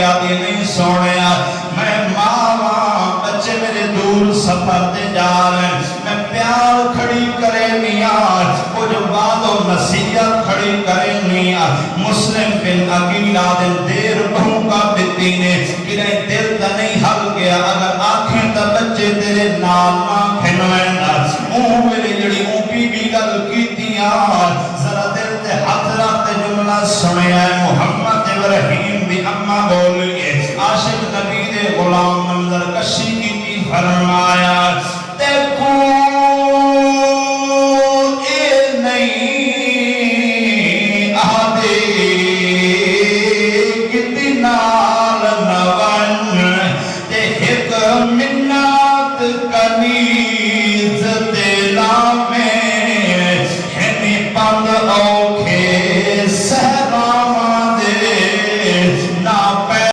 نہیں سونے میں ماں بچے میرے دور سفر تے جا رہے میں پیار کھڑی کرے میاں کچھ بات و نصیحت کھڑی کرے میاں مسلم بن عقیلہ دن دیر بہوں کا بتی نے کہ نہیں دل تا نہیں حل گیا اگر آنکھیں تا بچے تیرے نال آنکھیں نوینا میرے جڑی بی بی گل کی دیا ذرا دل تے ہاتھ رکھتے جملہ سنے آئے محمد ابراہیم بھی اماں بولیے عاشق نبی دے غلام منظر کشی کی فرمایا